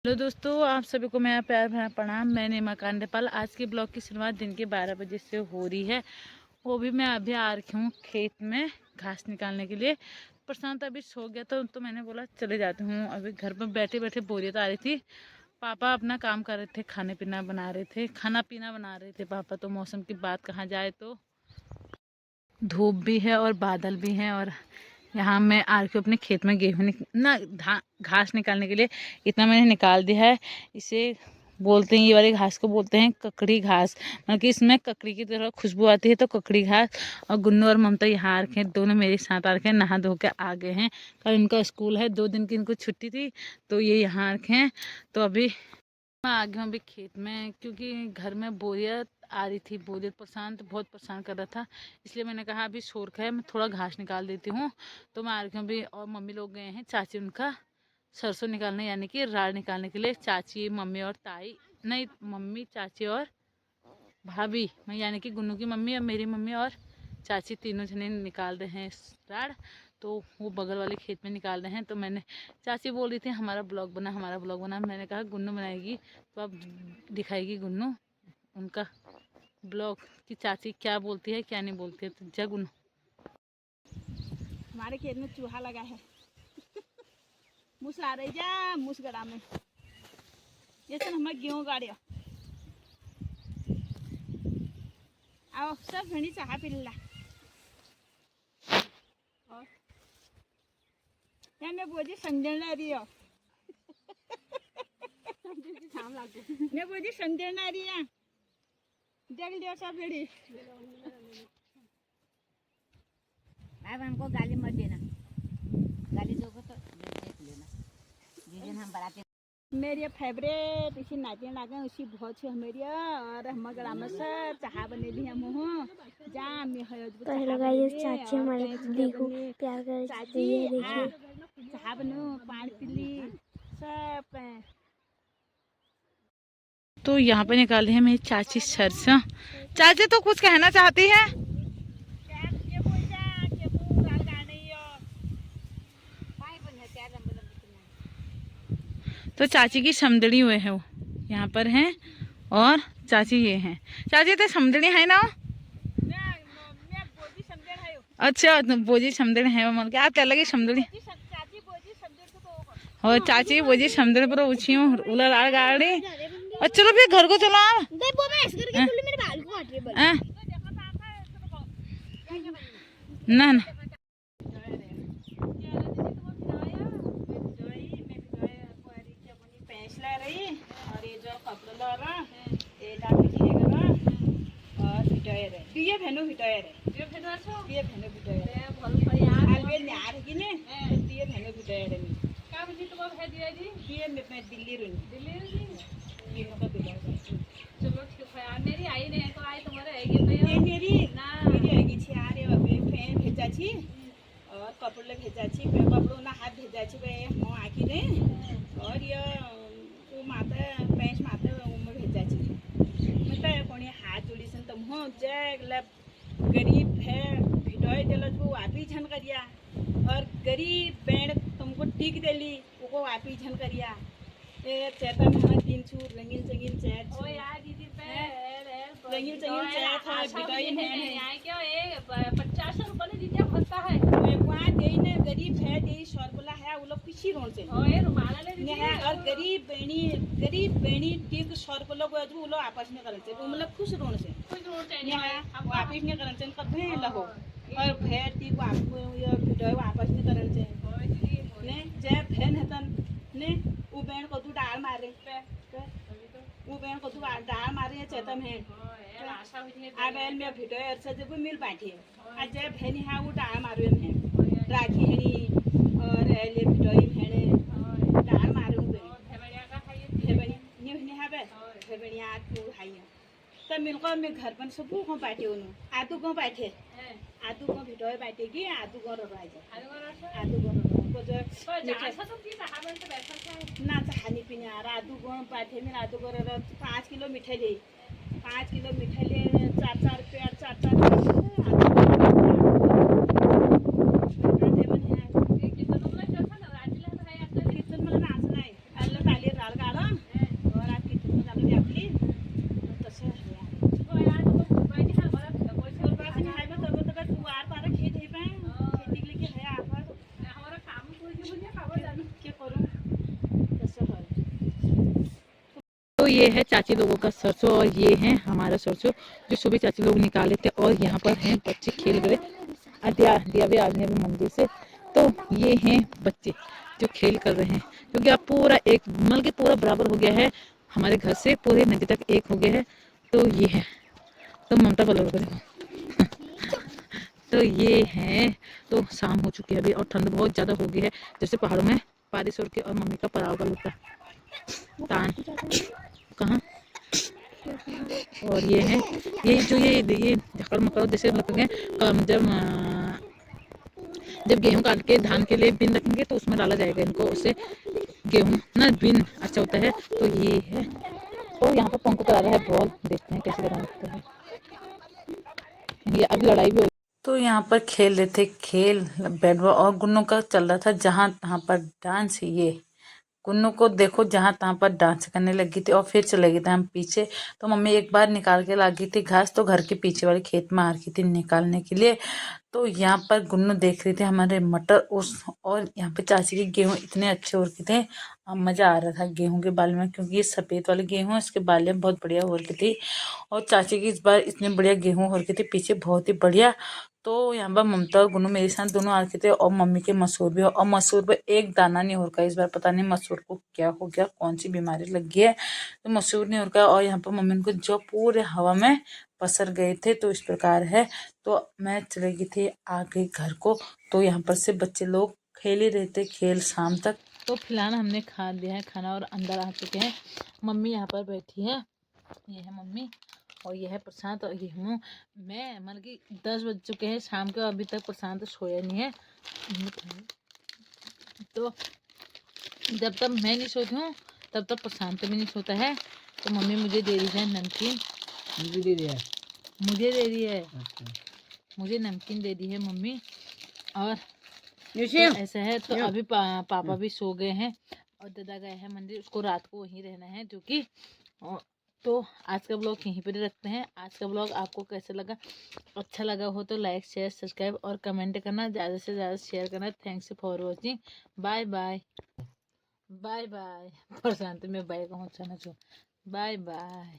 Hello दोस्तों, आप सभी को मेरा प्यार भरा प्रणाम। मैं नीमा कांडेपाल। आज के ब्लॉग की शुरुआत दिन के 12 बजे से हो रही है। वो भी मैं अभी आ रखी हूँ खेत में घास निकालने के लिए। प्रशांत अभी सो गया तो मैंने बोला चले जाती हूँ। अभी घर पर बैठे बैठे बोरियत आ रही थी। पापा अपना काम कर रहे थे, खाना पीना बना रहे थे पापा। तो मौसम की बात कहाँ जाए तो धूप भी है और बादल भी हैं। और यहाँ मैं आ के अपने खेत में गेहूँ घास निकालने के लिए इतना मैंने निकाल दिया है। इसे बोलते हैं, ये वाली घास को बोलते हैं ककड़ी घास। मतलब कि इसमें ककड़ी की तरह खुशबू आती है, तो ककड़ी घास। और गुन्नू और ममता यहाँ आ रखे हैं, दोनों मेरे साथ आ रखे हैं, नहा धो के आ गए हैं। कल इनका स्कूल है, 2 दिन की इनको छुट्टी थी, तो ये यहाँ आ रखे हैं। तो अभी मैं आ गई हूँ अभी खेत में, क्योंकि घर में बोरियत आ रही थी। बोरियत बहुत परेशान कर रहा था, इसलिए मैंने कहा अभी शोर है, मैं थोड़ा घास निकाल देती हूँ। तो मैं आ रही हूँ अभी। और मम्मी लोग गए हैं, चाची उनका सरसों निकालने, यानी कि राड़ निकालने के लिए। चाची, मम्मी और ताई, नहीं, मम्मी, चाची और भाभी, मैं यानी कि गुन्नू की मम्मी और मेरी मम्मी और चाची, तीनों जने निकाल रहे हैं राड़। तो वो बगल वाले खेत में निकाल रहे हैं। तो मैंने, चाची बोल रही थी हमारा ब्लॉग बना। मैंने कहा गुन्नू बनाएगी तो अब दिखाएगी गुन्नू उनका ब्लॉग कि चाची क्या बोलती है क्या नहीं बोलती है। तो जा गुन्नू। हमारे खेत में चूहा लगा है। मूस आ रही जा, मूस गड़ा में ये सब हमारे गेहूँ गाड़िया। आओ सब भणी चाह पी ला। और मैं बोझी संजन ला रही हो। मैं बोझी संजन ला रही है। जग लियो सब भड़ी। अब हमको गाली मत देना, गाली दोगे तो देख लेना। जिस दिन हम बराते मेरी फेवरेट इसी नाचे लागे उसी बहुत है मेरी। और हम ग्राम से चाह बने ली हम हो जा मैं है तो हेलो गाइस, चाची हमारे दीदी को प्यार कर चाची रही है, देखिए। चाह बनो पानी पीली सब। तो यहाँ पे निकाले हैं मेरी चाची सरसों। चाची तो कुछ कहना चाहती है। तो चाची की समदड़ी हुए है, वो यहाँ पर हैं। और चाची ये हैं। चाची तो समदड़ी है ना। अच्छा, बोझी समदड़ी है, मतलब क्या आप लगी समदड़ी। और चाची बोझी समदड़ी पर ऊँची हूँ उलर आड़ गाड़ी। और चलो फिर घर को चलो आप। ना ना और ये जो कपड़ा ला रहा ये डाल के और भिटाए रे बिये भेनो भिटाए रे बिये भेनो भिटाए रे भल भई आलबे न्यार की ने बिये भेनो भिटाए रे का बुझी तो है दिया जी बिये में दिल्ली रे ये का दिला चलो ठीक है। मेरी आई ने तो आई तुम्हारे आएगी तो ये मेरी आएगी छी आ रे बाबे फैन भेजा छी और कपड़े भेजा छी कपड़ों ना हाथ भेजा छी बे हम आकी ने। और ये माता पैंच माता उम्र भेजा छी मतलब कोणी हाथ जोड़ी सन तुम हो जगला गरीब है भिडोय देलो जो वापी झन करिया। और गरीब बैंड तुमको टिक देली वो वापी झन करिया। ए चेतन है तीन छूर रंगीन चंगीन चैट ओ यार दीदी पे रंगीन चंगीन चैट है भिडोय है यहां क्यों ए 50 रुपए ने दीजिए भरता है वहां देई ने गरीब है देई शोरबला है वो लोग पीछे रोन से ओए रुमाला ले दीजिए। और गरीब बेणी टिक शोरबला को वो लोग आपस में करन से वो मतलब खुश रोन से हम वापस में करन से कथे लगो। और भेड़ टिक आपको ये भिडोय आपस में करन से ने जे फैन हतन ने वो बैंड को तू डाल मारे वो बैंड को तू डाल मारे चेतन है आ बैल में भिडोय अर्सा जब मिल बैठी आज जे भेनी है वो डाल मारे में राखी हनी और ले भिडोय भेने डाल मारे वो भेबनी न्यू हनी है बे भेबनी आ तू हाई तब मिलकर में घर बन सब को बैठे उनु आदू को बैठे आदू को भिडोय बैठेगी आदू को रह जाए आदू को जो ना चाहनी पीने आ रहा आदू को बैठे में आदू को 5 किलो मिठाई ले 5 किलो मिठाई ले 4 पेड़ 4 कितना तो ये है चाची लोगों का सरसों और ये है हमारा सरसों जो सुबह चाची लोग निकाले थे। और यहाँ पर हैं बच्चे खेल रहे, दिया भी आ गए अभी मंदिर से। तो ये हैं बच्चे जो खेल कर रहे हैं, क्योंकि अब पूरा एक मल के पूरा बराबर हो गया है, हमारे घर से पूरे नदी तक एक हो गया है। तो ये है, तो ममता कलर को देखो तो ये है। तो शाम हो चुकी है अभी और ठंड बहुत ज़्यादा हो गई है, जैसे पहाड़ों में बारिश हो के। और मम्मी का पड़ाव का लुका तान कहाँ। और ये है, ये जो ये झकड़ मकड़ जैसे लग गए जब गेहूं काट के धान के लिए बिन रखेंगे तो उसमें डाला जाएगा इनको, उससे गेहूं ना बिन अच्छा होता है। तो ये है। तो यहाँ पर पंख करा रहा है बॉल, देखते हैं कैसे करा सकते हैं। ये अब लड़ाई भी हो। तो यहाँ पर खेल रहे थे खेल बैट बॉल और गुन्नों का चल रहा था जहाँ तहाँ पर डांस। ये गुन्नू को देखो जहाँ तहाँ पर डांस करने लगी थी और फिर चले गए थे हम पीछे। तो मम्मी एक बार निकाल के ला गई थी घास, तो घर के पीछे वाले खेत में आ रही थी निकालने के लिए। तो यहाँ पर गुन्नू देख रही थी हमारे मटर उस, और यहाँ पे चाची के गेहूँ इतने अच्छे हो रखे थे, अब मज़ा आ रहा था गेहूँ के बाल में, क्योंकि ये सफ़ेद वाले गेहूँ इसके बाल में बहुत बढ़िया हो रखी थी। और चाची की इस बार इतने बढ़िया गेहूँ हो रखे थे पीछे, बहुत ही बढ़िया। तो यहाँ पर ममता और गुन्नू मेरे साथ दोनों आ रखे थे, और मम्मी के मसूर भी, और मसूर पर एक दाना नहीं हो रखा इस बार, पता नहीं मसूर को क्या हो गया, कौन सी बीमारी लग गई है, तो मसूर नहीं हो रखा। और यहाँ पर मम्मी उनको जो पूरे हवा में पसर गए थे, तो इस प्रकार है। तो मैं चली गई थी आगे घर को, तो यहाँ पर से बच्चे लोग खेल ही रहे थे खेल शाम तक। तो फिलहाल हमने खा लिया है खाना और अंदर आ चुके हैं। मम्मी यहाँ पर बैठी है, ये है मम्मी, और ये है प्रशांत, और ये हूँ मैं। मतलब कि 10 बज चुके हैं शाम के, अभी तक प्रशांत सोया नहीं है। तो जब तक मैं नहीं सोती हूँ तब तक प्रशांत भी नहीं सोता है। तो मम्मी मुझे दे रही है नमकीन, मुझे दे रही है मुझे नमकीन दे दी है मम्मी। और तो ऐसा है। तो अभी पापा भी सो गए हैं और दादा गए हैं मंदिर, उसको रात को वहीं रहना है जो कि। तो आज का ब्लॉग यहीं पर रखते हैं। आज का ब्लॉग आपको कैसा लगा, अच्छा लगा हो तो लाइक शेयर सब्सक्राइब और कमेंट करना, ज़्यादा से ज़्यादा शेयर करना। Thanks for watching, bye bye bye bye. Prashant में बाय कहूँ, बाय बाय।